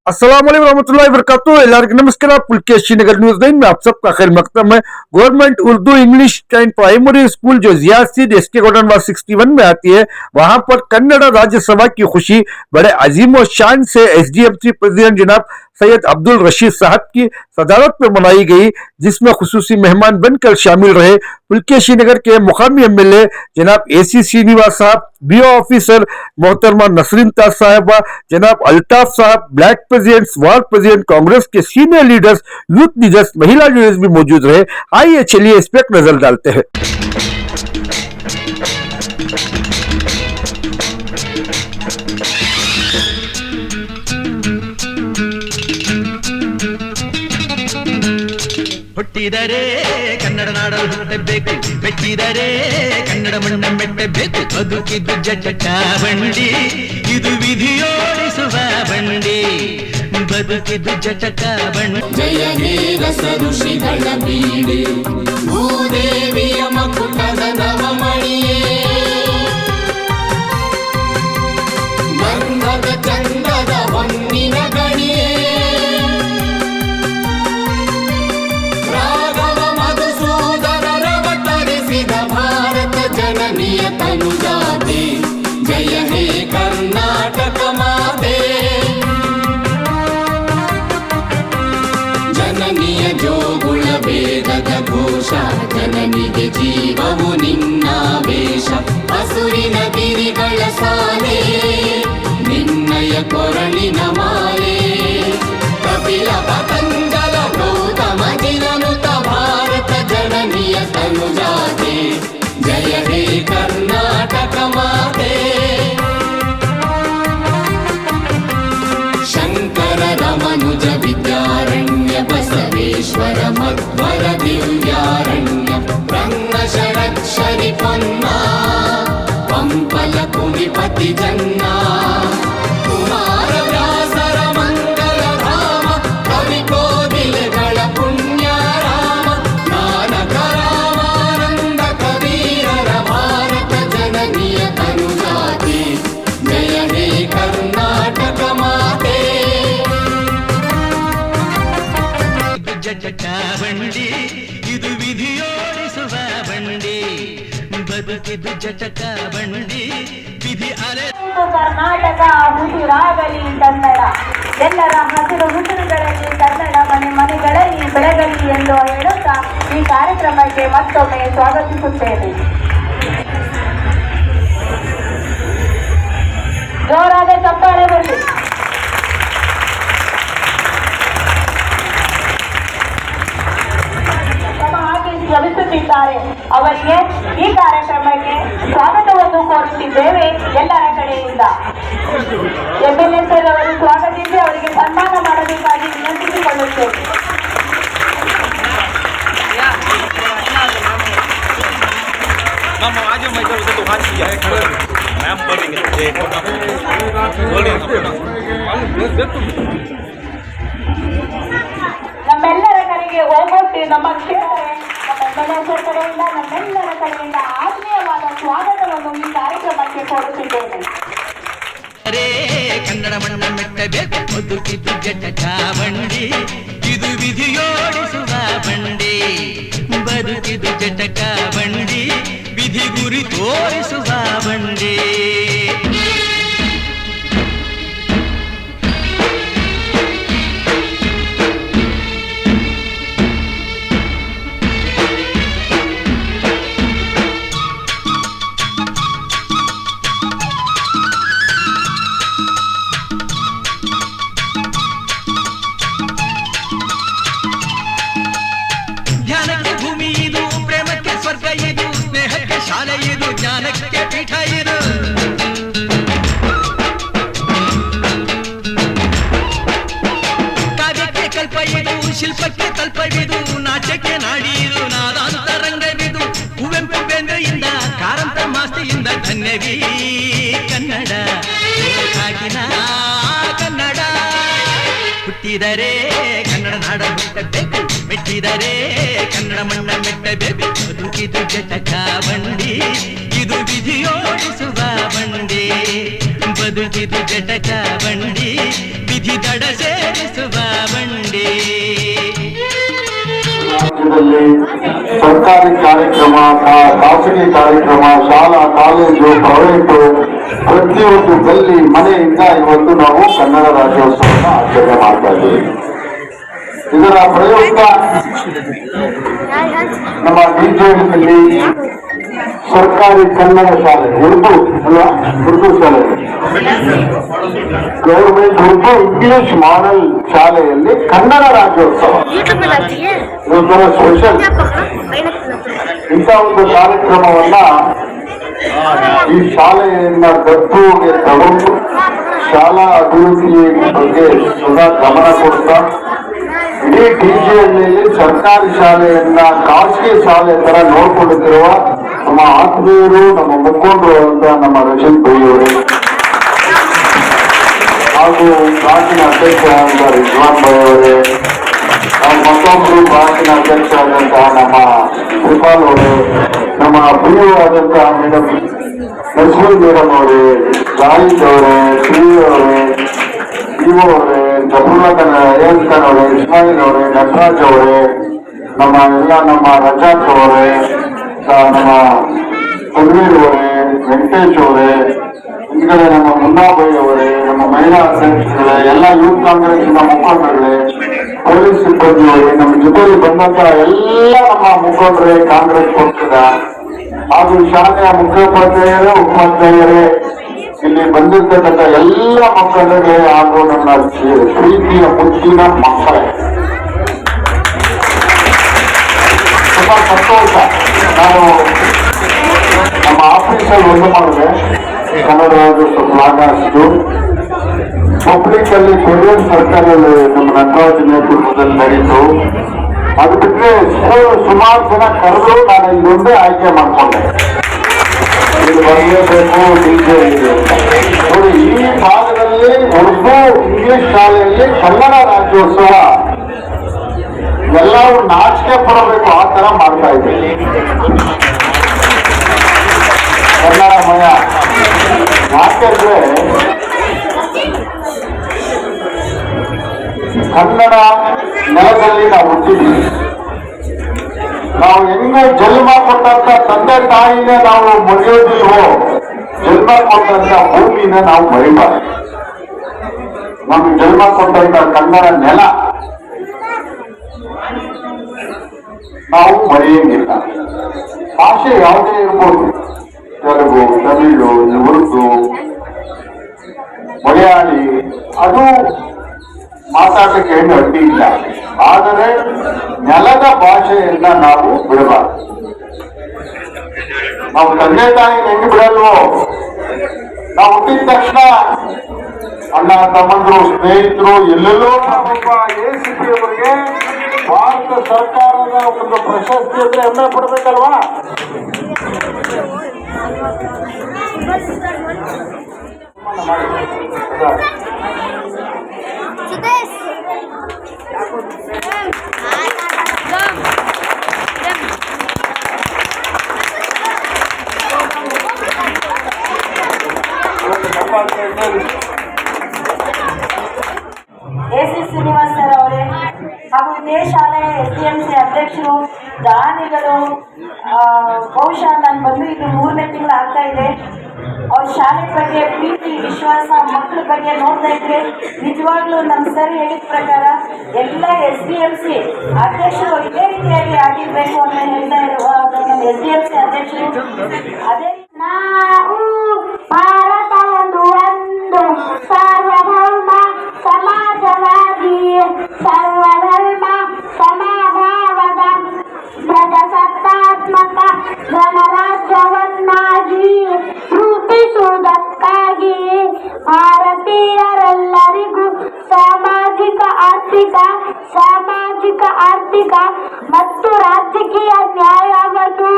अस्सलाम वालेकुम रहमतुल्लाहि व बरकातहू। ಎಲ್ಲರಿಗೂ ನಮಸ್ಕಾರ। पुलकेश श्रीनगर न्यूज़ 9 में आप सबका खैर मकदम है। Government Urdu English and primary school जो जियासीड एसके कॉलोनी नंबर 61 में आती है, वहां पर कन्नड़ राज्यसभा की खुशी बड़े अजीम और शान से एसडीएमसी प्रेसिडेंट जनाब सैयद अब्दुल रशीद साहब की सदारत में मनाई गई, जिसमें खुसूसी मेहमान बनकर शामिल रहे पुलकेश श्रीनगर के मुकामी एमएलए जनाब एसी श्रीनिवास साहब, बीओ ऑफिसर मोहतरमा नसरीन ताज साहबा, जनाब अल्ताफ साहब, black president, ward president, Congress के सीनियर लीडर्स, यूथ लीडर्स, महिला लीडर्स भी मौजूद रहे। आइए चलिए इस पर एक नजर डालते हैं। ಹುಟ್ಟಿದರೆ ಕನ್ನಡ ನಾಡಲು ಹುಟ್ಟಬೇಕು, ಬೆಚ್ಚಿದರೆ ಕನ್ನಡ ಮಣ್ಣ ಮೆಟ್ಟಬೇಕು. ಬದುಕಿದ್ದು ಜಟ ಬಂಡಿ, ಇದು ವಿಧಿಯೋಡಿಸುವ ಬಂಡಿ. ಬದುಕಿದ್ದು ಜಟಕ ಬಂಡಿ. ಜಯ ವೀರಸ ಋಷಿಗಳ ಬೀಡಿ, ಭೂದೇವಿಯ ಮಕುಟದ ನವಮಣಿಯೇ, ಗಂಧದ ಚಂದದ ಹೊನ್ನಿನ ಗಣಿಯೇ, ಜನನಿಯ ತನುಜಾತೆ. ಜಯ ಹೇ ಕರ್ನಾಟಕ ಮಾತೆ, ಜನನಿಯ ಜೋಗುಳ ವೇದದ ಘೋಷ, ಜನನಿಗೆ ಜೀವವು ನಿನ್ನಾವೇಶ. ಹಸುರಿನ ಗಿರಿಗಳ ಸಾಲೆ, ನಿನ್ನಯ ಕೊರಳಿನ ಮಾಲೆ. ಕಪಿಲ ಪತಂಜಲ ಗೌತಮ ಜಿನನುತ ಭಾರತ ಜನನಿಯ ತನುಜಾತೆ. ಜಯ ಹೇ ಕರ್ನಾಟಕ ಮಾತೆ. ಶಂಕರ ರಮನುಜ ವಿದ್ಯಾರಣ್ಯ, ಬಸವೇಶ್ವರ ಮಧ್ವರ ದಿವ್ಯಾರಣ್ಯ, ರಂಗ ಷಡಕ್ಷರಿ ಪೊನ್ನ, ಪಂಪಲ ಕುಣಿಪತಿ ಜನ್ನ, ಕುಮಾರ ವ್ಯಾಸರ ಮಂಗಲ ಧಾಮ, ಕವಿ ಕೋಗಿಲೆಗಳ ಪುಣ್ಯ ರಾಮ, ನಾನಕ ರಾಮಾನಂದ ಕಬೀರರ ಭಾರತ ಜನನಿಯ ತನುಜಾತೆ. ಜಯ ಹೇ ಕರ್ನಾಟಕ ಮಾತೆ. ಜಟ ಬಂಡಿ, ಇದು ವಿಧಿಯೋಡಿಸುವ ಬಂಡಿ. ಬದುಕಿದ್ದು ಜಟಕ ಬಂಡಿ, ವಿಧಿ ಅಲೆ. ಕರ್ನಾಟಕ ಹುಸಿರಾಗಲಿ ಕನ್ನಡ, ಎಲ್ಲರ ಹಸಿರು ಹುಸಿರುಗಳಲ್ಲಿ ಕನ್ನಡ ಮನೆ ಮನೆಗಳಲ್ಲಿ ಬೆಳಗಲಿ ಎಂದು ಹೇಳುತ್ತಾ ಈ ಕಾರ್ಯಕ್ರಮಕ್ಕೆ ಮತ್ತೊಮ್ಮೆ ಸ್ವಾಗತಿಸುತ್ತೇನೆ. ಜೋರಾದ ಚಪ್ಪಾಳೆ ಬರಲಿ. ಶ್ರಮಿಸುತ್ತಿದ್ದಾರೆ ಅವರಿಗೆ ಈ ಕಾರ್ಯಕ್ರಮಕ್ಕೆ ಸ್ವಾಗತವನ್ನು ಕೋರುತ್ತಿದ್ದೇವೆ ಎಲ್ಲರ ಕಡೆಯಿಂದ. ಎಂಎಲ್ಎ ಸರ್ ಅವರು ಸ್ವಾಗತಿಸಿ ಅವರಿಗೆ ಸನ್ಮಾನ ಮಾಡಬೇಕಾಗಿ ವಿನಂತಿಸಿಕೊಳ್ಳುತ್ತೇವೆ. ನಮ್ಮೆಲ್ಲರ ಕಡೆಗೆ ಹೋಗೋಟಿ ನಮ್ಮ ಕ್ಷೇತ್ರ ಕಡೆಯಿಂದ ನಮ್ಮೆಲ್ಲರ ಕಡೆಯಿಂದ ಆತ್ಮೀಯವಾದ ಸ್ವಾಗತವನ್ನು ಈ ಕಾರ್ಯಕ್ರಮಕ್ಕೆ ಕೋರುತ್ತಿದ್ದೇನೆ. ಕನ್ನಡ ಮಣ್ಣ ಮೆಟ್ಟಬೇಕು, ಬದುಕಿದ್ದು ಜಟಕ ಬಂಡಿ, ಇದು ವಿಧಿಯೋಡಿಸುವ ಬಂಡಿ. ಬದುಕಿದ್ದು ಜಟಕ ಬಂಡಿ, ವಿಧಿ ಗುರಿ ತೋರಿಸುವ ಬಂಡಿ. ಧ್ಯಾನಕ್ಕೆ ಭೂಮಿ ಇದು, ಪ್ರೇಮಕ್ಕೆ ಸ್ವರ್ಗ ಇದು, ಸ್ನೇಹಕ್ಕೆ ಶಾಲೆ ಇದು, ಜ್ಞಾನಕ್ಕೆ ಪೀಠ ಇದು. ಕಾವ್ಯಕ್ಕೆ ಕಲ್ಪ ಇದು, ಶಿಲ್ಪಕ್ಕೆ ಕಲ್ಪವಿದು, ನಾಟ್ಯಕ್ಕೆ ನಾಡಿ ಇದು, ನಾದಾಂತರಂಗವಿದು. ಕುವೆಂಪು ಬೇಂದ್ರೆಯಿಂದ ಕಾರಂತ ಮಾಸ್ತಿಯಿಂದ ಧನ್ಯವೀ ಕನ್ನಡ, ಕಾಗಿನ ಕನ್ನಡ. ಹುಟ್ಟಿದರೆ ಕನ್ನಡ ನಾಡ ಹುಟ್ಟಬೇಕು, ಮೆಟ್ಟಿದರೆ ಕನ್ನಡ ಮಣ್ಣ ಮೆಟ್ಟಬೇಕು. ಬದುಕಿದು ಜಟಕ ಬಂಡಿ, ಇದು ವಿಧಿಯೋಡಿಸುವ ಬಂಡಿ. ಬದುಕಿದು ಜಟಕ ಬಂಡಿ, ವಿಧಿದಡ ಸೇರಿಸುವ ಬಂಡೆ. ರಾಜ್ಯದಲ್ಲಿ ಸರ್ಕಾರಿ ಕಾರ್ಯಕ್ರಮ, ಖಾಸಗಿ ಕಾರ್ಯಕ್ರಮ, ಶಾಲಾ ಕಾಲೇಜು, ಪ್ರೈವೇಟು ಪ್ರತಿಯೊಂದು ಗಲ್ಲಿ ಮನೆಯಿಂದ ಇವತ್ತು ನಾವು ಕನ್ನಡ ರಾಜ್ಯೋತ್ಸವವನ್ನು ಆಚರಣೆ ಮಾಡ್ತಾ ಇದ್ದೀವಿ. ಇದರ ಪ್ರಯುಕ್ತ ನಮ್ಮ ಬಿಜೆಪಿಯಲ್ಲಿ ಸರ್ಕಾರಿ ಕನ್ನಡ ಶಾಲೆ, ಉರ್ದು ಅಲ್ವಾ, ಉರ್ದು ಶಾಲೆ, ಗೌರ್ಮೆಂಟ್ ಉರ್ದು ಇಂಗ್ಲಿಷ್ ಮಾಡೆಲ್ ಶಾಲೆಯಲ್ಲಿ ಕನ್ನಡ ರಾಜ್ಯೋತ್ಸವ ಇದೊಂಥರ ಸ್ಪೆಷಲ್. ಇಂಥ ಒಂದು ಕಾರ್ಯಕ್ರಮವನ್ನ ಈ ಶಾಲೆಯನ್ನ ದತ್ತುಗೆ ತಗೊಂಡು ಶಾಲಾ ಅಭಿವೃದ್ಧಿ ಬಗ್ಗೆ ಸದಾ ಗಮನ ಕೊಡ್ತಾ ಇಡೀ ಡಿಜಿಹಳ್ಳಿಯಲ್ಲಿ ಸರ್ಕಾರಿ ಶಾಲೆಯನ್ನ ಖಾಸಗಿ ಶಾಲೆ ತರ ನೋಡ್ಕೊಂಡಿರುವ ನಮ್ಮ ಆತ್ಮೀಯರು, ನಮ್ಮ ಮುಖಂಡರು ಅಂತ ನಮ್ಮ ರಜನ್ ಬೈಯವರೇ ಹಾಗೂ ಬ್ಲಾಕಿನ ಅಧ್ಯಕ್ಷರಾದಂತಹ ರಿಜ್ವಾನ್ ಬೈಯವರೇ, ಮತ್ತೊಬ್ಬರು ಬ್ಲಾಕಿನ ಅಧ್ಯಕ್ಷರಾದಂತಹ ನಮ್ಮ ತ್ರಿಪಾಲ್ ಅವರೇ, ನಮ್ಮ ಬಿಯು ಆದಂತಹ ಮೇಡಮ್ ನರ್ಸಿಂಗ್ ಮೇಡಮ್ ಅವರೇ, ಜಾಹಿದ್ ಅವರೇ, ಶ್ರೀ ಅವರೇ, ಇವು ಅವರೇ, ಜಬುಲ್ಲಾ ಖಾನ್, ಅಯ್ಯನ್ ಖಾನ್ ಅವರೇ, ಇಸ್ಮಾಯಿಲ್ ಅವರೇ, ನಟರಾಜ್ ಅವರೇ, ನಮ್ಮ ರಜಾಕ್ ಅವರೇ, ನಮ್ಮ ತನ್ವೀರ್ ಅವರೇ, ವೆಂಕಟೇಶ್ ಅವರೇ, ಹಿಂದ್ಗಡೆ ನಮ್ಮ ಮುನ್ನಾಬಾಯಿ ಅವರೇ, ನಮ್ಮ ಮಹಿಳಾ ಅಧ್ಯಕ್ಷಗಳೇ, ಎಲ್ಲ ಯೂತ್ ಕಾಂಗ್ರೆಸ್ನ ಮುಖಂಡರುಗಳೇ, ಪೊಲೀಸ್ ಸಿಬ್ಬಂದಿಯವರೇ, ನಮ್ಮ ಜೊತೆಯಲ್ಲಿ ಬಂದಂತಹ ಎಲ್ಲ ನಮ್ಮ ಮುಖಂಡರೇ, ಕಾಂಗ್ರೆಸ್ ಪಕ್ಷದ ಹಾಗೂ ಶಾಲೆಯ ಮುಖ್ಯೋಪಾಧ್ಯಾಯರೇ, ಉಪಾಧ್ಯಾಯರೇ, ಇಲ್ಲಿ ಬಂದಿರ್ತಕ್ಕಂಥ ಎಲ್ಲ ಮಕ್ಕಳಿಗೆ ಹಾಗೂ ನನ್ನ ಪ್ರೀತಿಯ ಮುಚ್ಚಿನ ಮಕ್ಕಳೇ, ತುಂಬಾ ಸಂತೋಷ. ನಾನು ನಮ್ಮ ಆಫೀಸಲ್ಲಿ ಒಂದು ಮಾಡಿದೆ, ಕನ್ನಡ ರಾಜ್ಯೋತ್ಸವ ಫ್ಲಾಗ್ ಹಾರಿಸಿದ್ದು ಪಬ್ಲಿಕ್ ಅಲ್ಲಿ ಕೊರಿಯನ್ ಸರ್ಕಾರದಲ್ಲಿ ನಮ್ಮ ನಟರಾಜ್ ನೇತೃತ್ವದಲ್ಲಿ ನಡೀತು. ಅದು ಬಿಟ್ಟರೆ ಸುಮಾರು ಜನ ಕರೆದು ನಾನು ಇದೊಂದೇ ಆಯ್ಕೆ ಮಾಡ್ಕೊಂಡೆ, ಇದು ಬರಲೇಬೇಕು ಡಿಜೆ ಇದೆ ನೋಡಿ. ಈ ಭಾಗದಲ್ಲಿ ಉರ್ದು ಇಂಗ್ಲಿಷ್ ಶಾಲೆಯಲ್ಲಿ ಕನ್ನಡ ರಾಜ್ಯೋತ್ಸವ ಎಲ್ಲವೂ ನಾಚಿಕೆ ಪಡಬೇಕು ಆ ತರ ಮಾಡ್ತಾ ಇದ್ದೀವಿ. ಕನ್ನಡಮಯ ಯಾಕೆಂದ್ರೆ ಕನ್ನಡ ನೆಲದಲ್ಲಿ ನಾವು ಹುಟ್ಟಿದ್ದೀವಿ. ನಾವು ಹೆಂಗೆ ಜನ್ಮ ಕೊಟ್ಟಂತ ತಂದೆ ತಾಯಿನೇ ನಾವು ಮರೆಯೋದಿಲ್ವೋ, ಜನ್ಮ ಕೊಟ್ಟಂತ ಭೂಮಿನ ನಾವು ಮರಿಬಾರ್ದು. ನಮ್ಗೆ ಜನ್ಮ ಕೊಟ್ಟಂತ ಕನ್ನಡ ನೆಲ ನಾವು ಮರೆಯಂಗಿಲ್ಲ. ಭಾಷೆ ಯಾವುದೇ ಇರ್ಬೋದು, ತೆಲುಗು, ತಮಿಳು, ಉರ್ದು, ಮಲಯಾಳಿ, ಅದು ಮಾತಾಡಲಿಕ್ಕೆ ಏನು ಅಡ್ಡಿ ಇಲ್ಲ. ಆದರೆ ನೆಲದ ಭಾಷೆಯನ್ನ ನಾವು ಬಿಡಬಾರ್ದು. ನಾವು ತಂದೆ ತಾಯಿ ಹೆಂಗೆ ಬಿಡಲ್ವೋ, ನಾವು ಹುಟ್ಟಿದ ತಕ್ಷಣ ಅಣ್ಣ ತಮ್ಮಂದ್ರು, ಸ್ನೇಹಿತರು, ಎಲ್ಲೆಲ್ಲೋ ಒಬ್ಬ ACP ಅವರಿಗೆ ಭಾರತ ಸರ್ಕಾರದ ಒಂದು ಪ್ರಶಸ್ತಿ ಅಂದ್ರೆ ಹೆಮ್ಮೆ ಪಡ್ಬೇಕಲ್ವಾ? AC ಶ್ರೀನಿವಾಸ್ ಸರ್ ಅವರೇ ಹಾಗೂ ಇದೇ ಶಾಲೆಯ SDMC ಅಧ್ಯಕ್ಷರು, ದಾನಿಗಳು, ಬಹುಶಃ ನಾನು ಬಂದು ಇದು 3ನೇ ತಿಂಗಳು ಆಗ್ತಾ ಇದೆ. ಅವ್ರ ಶಾಲೆ ಬಗ್ಗೆ ಪ್ರೀತಿ, ವಿಶ್ವಾಸ, ಮಕ್ಕಳ ಬಗ್ಗೆ ನೋಡ್ತಾ ಇದ್ರೆ ನಿಜವಾಗ್ಲೂ ನಮ್ಮ ಸರ್ ಹೇಳಿದ ಪ್ರಕಾರ ಎಲ್ಲ SDMC ಅಧ್ಯಕ್ಷರು ಇದೇ ರೀತಿಯಾಗಿ ಆಗಿರ್ಬೇಕು ಅಂತ ಹೇಳ್ತಾ ಇರುವ ನಮ್ಮ SDMC ಅಧ್ಯಕ್ಷರು. ಅದೇ ನಾವು ಭಾರತ ಒಂದು ಸಾರ್ವಭೌಮ ಸಮಾಜವಾದಿ ಸರ್ವಧರ್ಮ ಸಮಭಾವದ ಪ್ರಜಾಸತ್ತಾತ್ಮಕ ಗಣರಾಜ್ಯವನ್ನಾಗಿ ರೂಪಿಸುವುದಕ್ಕಾಗಿ ಭಾರತೀಯರೆಲ್ಲರಿಗೂ ಸಾಮಾಜಿಕ ಆರ್ಥಿಕ ಮತ್ತು ರಾಜಕೀಯ ನ್ಯಾಯವನ್ನು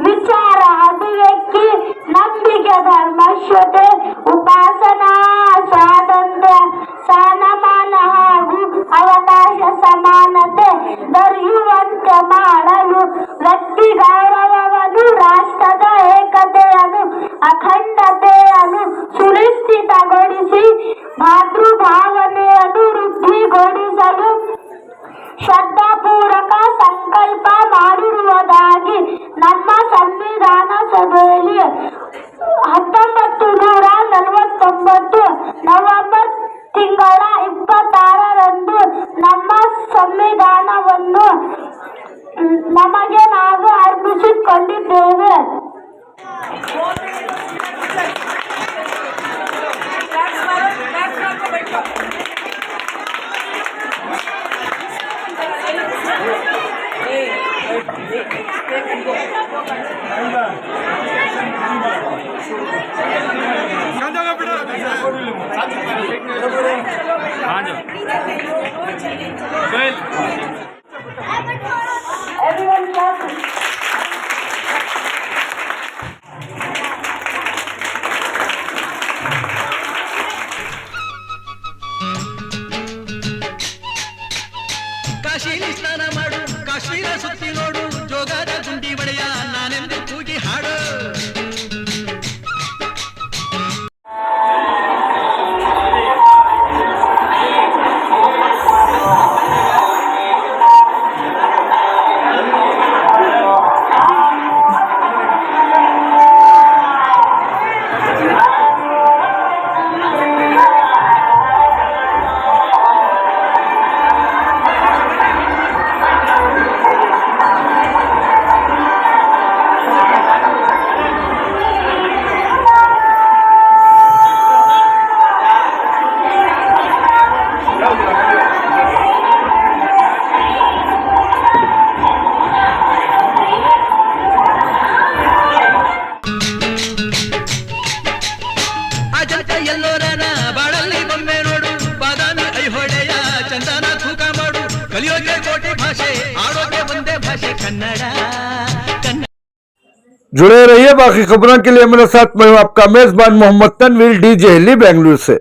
ವಿಚಾರ, ಅಭಿವ್ಯಕ್ತಿ, ನಂಬಿಕೆ, ಧರ್ಮಶ್ವತೆ, ಉಪಾಸನಾ ಸ್ವಾತಂತ್ರ್ಯ, ಸ್ಥಾನಮಾನ ಹಾಗೂ ಅವಕಾಶ ಸಮಾನತೆ ದೊರೆಯುವಂತೆ ಮಾಡಲು ವ್ಯಕ್ತಿ ಗೌರವವನ್ನು, ರಾಷ್ಟ್ರದ ಏಕತೆಯನ್ನು, ಅಖಂಡತೆಯನ್ನು ಸುನಿಶ್ಚಿತಗೊಳಿಸಿ ಮಾತೃಭಾವನೆಯನ್ನು ವೃದ್ಧಿಗೊಳಿಸಲು ಶ್ರದ್ಧಾಪೂರ್ವಕ ಸಂಕಲ್ಪ ಮಾಡಿರುವುದಾಗಿ ನಮ್ಮ ಸಂವಿಧಾನ ಸಭೆಯಲ್ಲಿ 1949 ನವೆಂಬರ್ ತಿಂಗಳ 26ರಂದು ನಮ್ಮ ಸಂವಿಧಾನವನ್ನು ನಮಗೆ ನಾವು ಅರ್ಪಿಸಿಕೊಂಡಿದ್ದೇವೆ. Everyone clap. ಕಾಶಿಲಿ ಸ್ನಾನ ಮಾಡು, ಕಾಶ್ಮೀರ ಸುತ್ತಿ ನೋಡು, ಜೋಗದ ಗುಂಡಿ ಬಳೆಯ ನಾನೆಂದು ಕೂಗಿ ಹಾಡು. ಅಜಂತ ಎಲ್ಲೋರನ ಬಾಳಲ್ಲಿ ಬೊಮ್ಮೆ ನೋಡು, ಬಾದಾಮಿ ಐಹೊಳೆಯ ಚಂದನ ತೂಕ ಮಾಡು, ಕಲಿಯೋಕೆ ಕೋಟಿ ಭಾಷೆ, ಆಡೋಕೆ ಒಂದೇ ಭಾಷೆ ಕನ್ನಡ. जुड़े रहिए बाकी खबरों के लिए मेरे साथ मैं हूं आपका मेजबान मोहम्मद तनवीर डीजे हिली बेंगलुरु से।